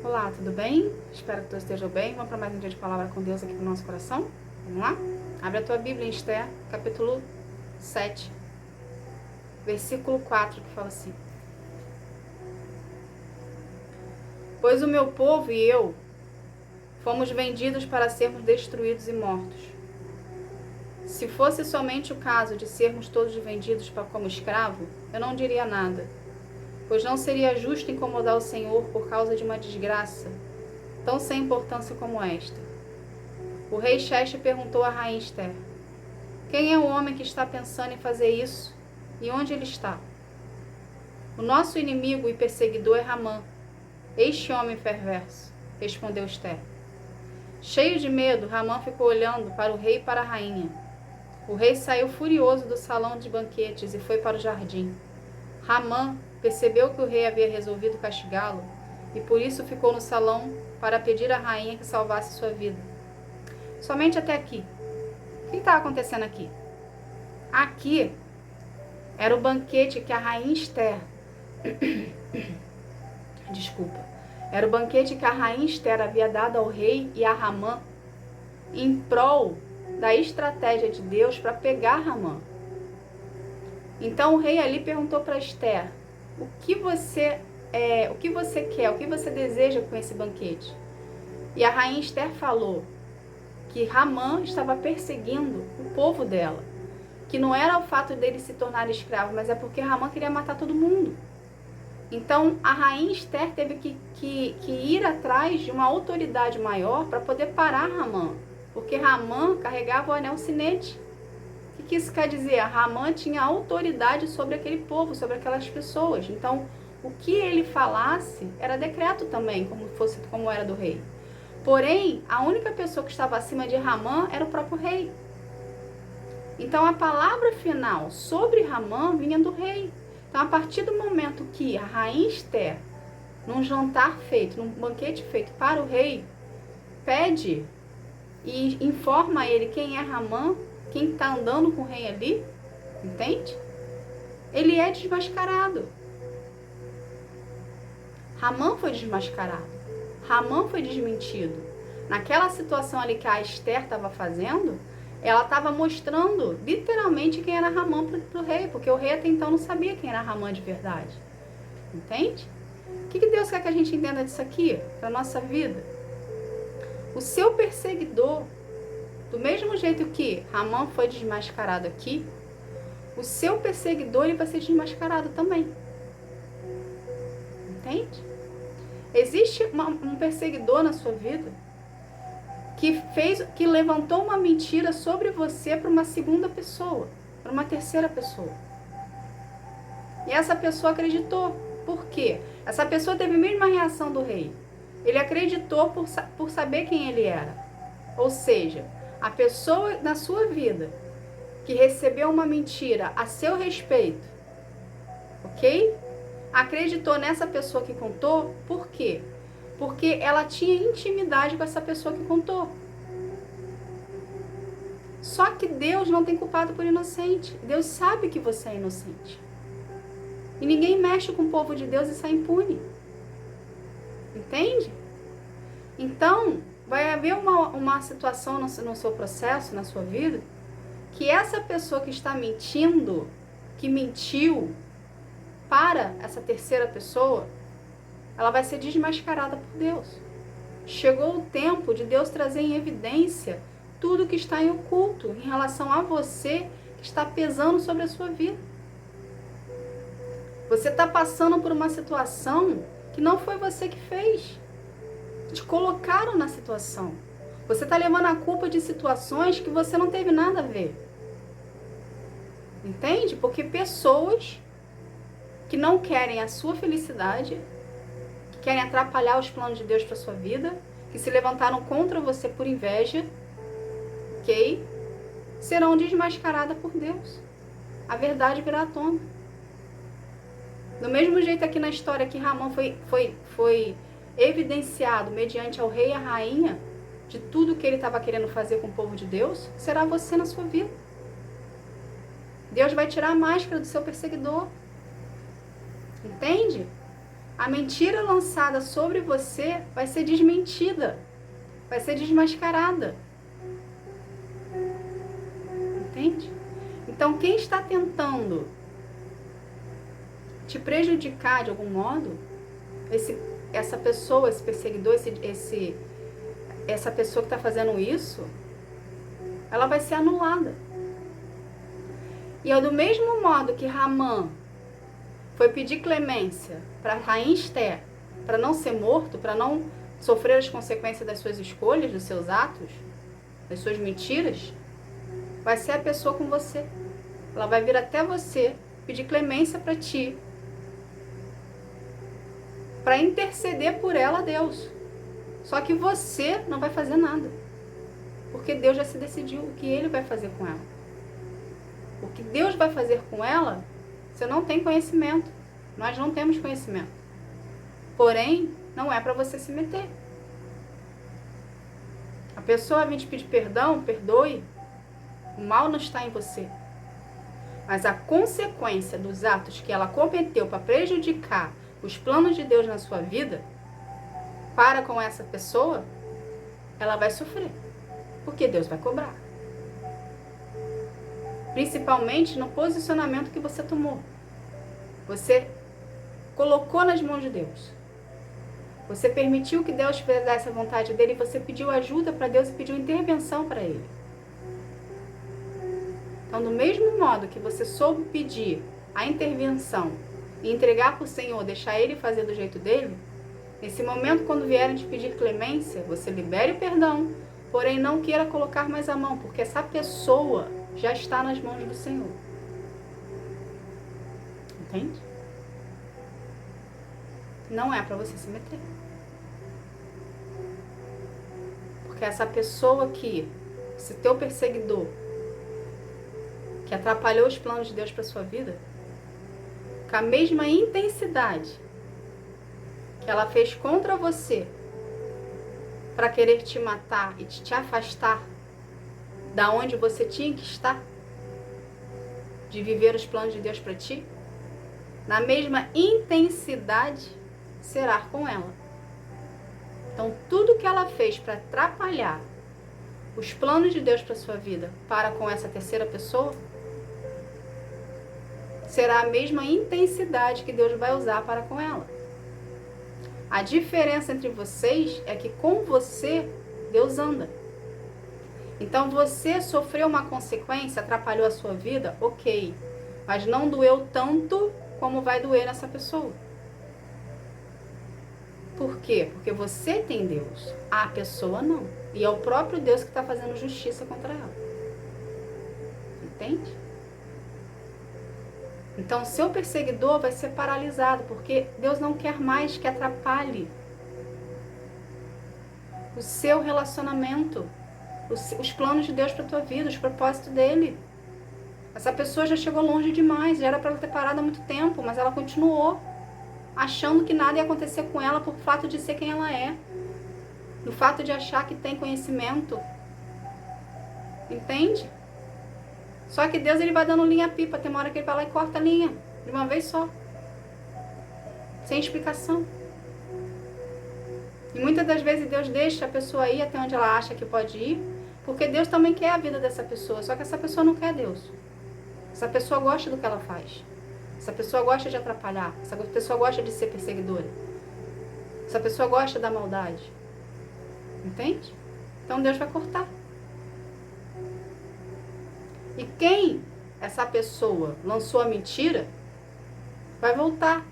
Olá, tudo bem? Espero que todos estejam bem. Vamos para mais um dia de palavra com Deus aqui no nosso coração? Vamos lá? Abre a tua Bíblia em Esther, capítulo 7, versículo 4, que fala assim: Pois o meu povo e eu fomos vendidos para sermos destruídos e mortos. Se fosse somente o caso de sermos todos vendidos como escravo, eu não diria nada, pois não seria justo incomodar o Senhor por causa de uma desgraça tão sem importância como esta. O rei Xerxes perguntou à rainha Esther: Quem é o homem que está pensando em fazer isso e onde ele está? O nosso inimigo e perseguidor é Ramã, este homem perverso, respondeu Esther. Cheio de medo, Ramã ficou olhando para o rei e para a rainha. O rei saiu furioso do salão de banquetes e foi para o jardim. Ramã percebeu que o rei havia resolvido castigá-lo e por isso ficou no salão para pedir à rainha que salvasse sua vida. Somente até aqui. O que estava acontecendo aqui? Aqui era o banquete que a rainha Esther... Era o banquete que a rainha Esther havia dado ao rei e a Ramã em prol da estratégia de Deus para pegar Ramã. Então o rei ali perguntou para Esther: o que você quer, o que você deseja com esse banquete? E a rainha Esther falou que Ramã estava perseguindo o povo dela, que não era o fato dele se tornar escravo, mas é porque Ramã queria matar todo mundo. Então a rainha Esther teve que ir atrás de uma autoridade maior para poder parar Ramã, porque Ramã carregava o anel sinete. O que isso quer dizer? Ramã tinha autoridade sobre aquele povo, sobre aquelas pessoas. Então, o que ele falasse era decreto também, como era do rei. Porém, a única pessoa que estava acima de Ramã era o próprio rei. Então, a palavra final sobre Ramã vinha do rei. Então, a partir do momento que a rainha Esther, num jantar feito, num banquete feito para o rei, pede e informa a ele quem é Ramã, quem está andando com o rei ali, entende? Ele é desmascarado. Ramã foi desmascarado. Ramã foi desmentido. Naquela situação ali que a Esther estava fazendo, ela estava mostrando literalmente quem era Ramã para o rei, porque o rei até então não sabia quem era Ramã de verdade. Entende? O que Deus quer que a gente entenda disso aqui, para a nossa vida? O seu perseguidor, do mesmo jeito que Ramã foi desmascarado aqui, o seu perseguidor ele vai ser desmascarado também. Entende? Existe um perseguidor na sua vida que levantou uma mentira sobre você para uma segunda pessoa, para uma terceira pessoa. E essa pessoa acreditou. Por quê? Essa pessoa teve a mesma reação do rei. Ele acreditou por saber quem ele era. Ou seja, a pessoa na sua vida que recebeu uma mentira a seu respeito, ok? Acreditou nessa pessoa que contou, por quê? Porque ela tinha intimidade com essa pessoa que contou. Só que Deus não tem culpado por inocente. Deus sabe que você é inocente. E ninguém mexe com o povo de Deus e sai impune. Entende? Então, vai haver uma situação no seu processo, na sua vida, que essa pessoa que está mentindo, que mentiu para essa terceira pessoa, ela vai ser desmascarada por Deus. Chegou o tempo de Deus trazer em evidência tudo que está em oculto em relação a você, que está pesando sobre a sua vida. Você está passando por uma situação que não foi você que fez. Te colocaram na situação. Você está levando a culpa de situações que você não teve nada a ver. Entende? Porque pessoas que não querem a sua felicidade, que querem atrapalhar os planos de Deus para sua vida, que se levantaram contra você por inveja, ok? Serão desmascaradas por Deus. A verdade virá à tona. Do mesmo jeito aqui na história que Ramã foi evidenciado mediante ao rei e a rainha de tudo que ele estava querendo fazer com o povo de Deus, será você na sua vida. Deus vai tirar a máscara do seu perseguidor. Entende? a mentira lançada sobre você vai ser desmentida, vai ser desmascarada. Entende? Então, quem está tentando te prejudicar de algum modo, essa pessoa, esse perseguidor, essa pessoa que está fazendo isso, ela vai ser anulada. E é do mesmo modo que Ramã foi pedir clemência para a rainha Esther, para não ser morto, para não sofrer as consequências das suas escolhas, dos seus atos, das suas mentiras, vai ser a pessoa com você. Ela vai vir até você, pedir clemência para ti, para interceder por ela a Deus. Só que você não vai fazer nada, porque Deus já se decidiu o que Ele vai fazer com ela. O que Deus vai fazer com ela, você não tem conhecimento. Nós não temos conhecimento. Porém, não é para você se meter. A pessoa vem te pedir perdão, perdoe. O mal não está em você. Mas a consequência dos atos que ela cometeu para prejudicar os planos de Deus na sua vida, para com essa pessoa, ela vai sofrer. Porque Deus vai cobrar. Principalmente no posicionamento que você tomou. Você colocou nas mãos de Deus. Você permitiu que Deus fizesse a vontade dele e você pediu ajuda para Deus e pediu intervenção para ele. Então, do mesmo modo que você soube pedir a intervenção e entregar para o Senhor, deixar Ele fazer do jeito dele, nesse momento, quando vierem te pedir clemência, você libere o perdão, porém não queira colocar mais a mão, porque essa pessoa já está nas mãos do Senhor. Entende? Não é para você se meter. Porque essa pessoa que, esse teu perseguidor, que atrapalhou os planos de Deus para sua vida, com a mesma intensidade que ela fez contra você para querer te matar e te afastar da onde você tinha que estar, de viver os planos de Deus para ti, na mesma intensidade será com ela. Então, tudo que ela fez para atrapalhar os planos de Deus para sua vida para com essa terceira pessoa, será a mesma intensidade que Deus vai usar para com ela. A diferença entre vocês é que com você, Deus anda. Então, você sofreu uma consequência, atrapalhou a sua vida, ok. Mas não doeu tanto como vai doer nessa pessoa. Por quê? Porque você tem Deus, a pessoa não. E é o próprio Deus que está fazendo justiça contra ela. Entende? Então, seu perseguidor vai ser paralisado, porque Deus não quer mais que atrapalhe o seu relacionamento, os planos de Deus para a tua vida, os propósitos dele. Essa pessoa já chegou longe demais, já era para ela ter parado há muito tempo, mas ela continuou achando que nada ia acontecer com ela por fato de ser quem ela é, do fato de achar que tem conhecimento. Entende? Só que Deus, ele vai dando linha-pipa. Tem uma hora que ele vai lá e corta a linha. De uma vez só. Sem explicação. E muitas das vezes Deus deixa a pessoa ir até onde ela acha que pode ir. Porque Deus também quer a vida dessa pessoa. Só que essa pessoa não quer Deus. Essa pessoa gosta do que ela faz. Essa pessoa gosta de atrapalhar. Essa pessoa gosta de ser perseguidora. Essa pessoa gosta da maldade. Entende? Então Deus vai cortar. E quem essa pessoa lançou a mentira, vai voltar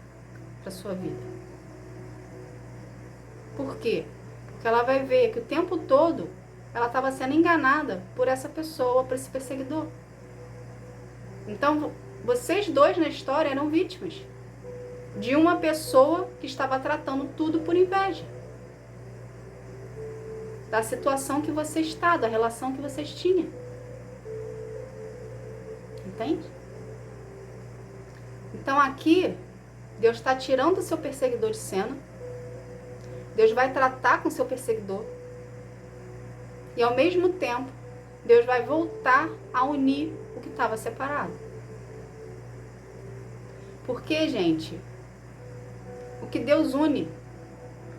para a sua vida. Por quê? Porque ela vai ver que o tempo todo ela estava sendo enganada por essa pessoa, por esse perseguidor. Então, vocês dois na história eram vítimas de uma pessoa que estava tratando tudo por inveja. Da situação que você está, da relação que vocês tinham. Entende? Então aqui, Deus está tirando o seu perseguidor de cena. Deus vai tratar com o seu perseguidor. E ao mesmo tempo, Deus vai voltar a unir o que estava separado. Porque, gente, O que Deus une,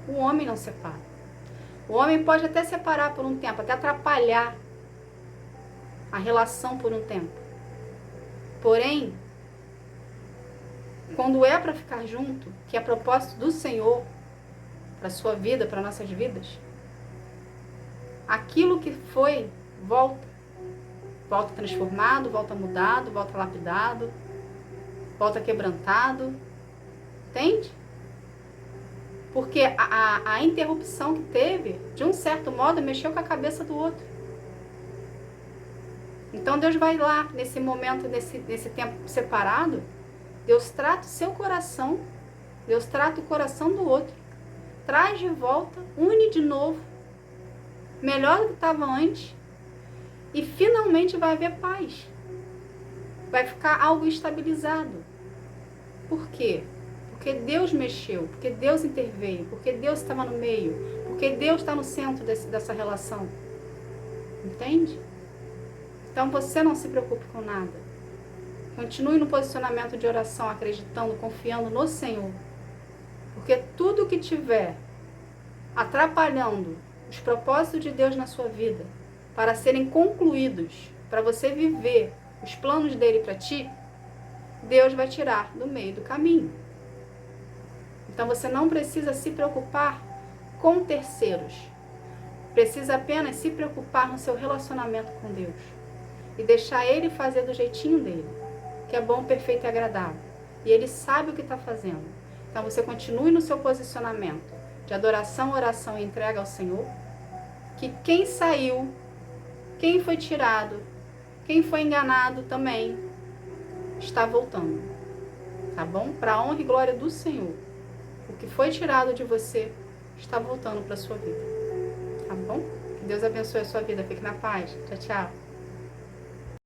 o homem não separa. O homem pode até separar por um tempo, até atrapalhar a relação por um tempo. Porém, quando é para ficar junto, que é propósito do Senhor para a sua vida, para nossas vidas, aquilo que foi, volta. Volta transformado, volta mudado, volta lapidado, volta quebrantado. Entende? Porque a interrupção que teve, de um certo modo, mexeu com a cabeça do outro. Então Deus vai lá, nesse momento, nesse tempo separado, Deus trata o seu coração, Deus trata o coração do outro, traz de volta, une de novo, melhor do que estava antes, e finalmente vai haver paz. Vai ficar algo estabilizado. Por quê? Porque Deus mexeu, porque Deus interveio, porque Deus estava no meio, porque Deus está no centro dessa relação. Entende? Então você não se preocupe com nada. Continue no posicionamento de oração, acreditando, confiando no Senhor. Porque tudo que tiver atrapalhando os propósitos de Deus na sua vida, para serem concluídos, para você viver os planos dele para ti, Deus vai tirar do meio do caminho. Então você não precisa se preocupar com terceiros. Precisa apenas se preocupar no seu relacionamento com Deus. E deixar ele fazer do jeitinho dele, que é bom, perfeito e agradável. E ele sabe o que está fazendo. Então você continue no seu posicionamento de adoração, oração e entrega ao Senhor. Que quem saiu, quem foi tirado, quem foi enganado também está voltando. Tá bom? Para a honra e glória do Senhor. O que foi tirado de você está voltando para a sua vida. Tá bom? Que Deus abençoe a sua vida. Fique na paz. Tchau, tchau.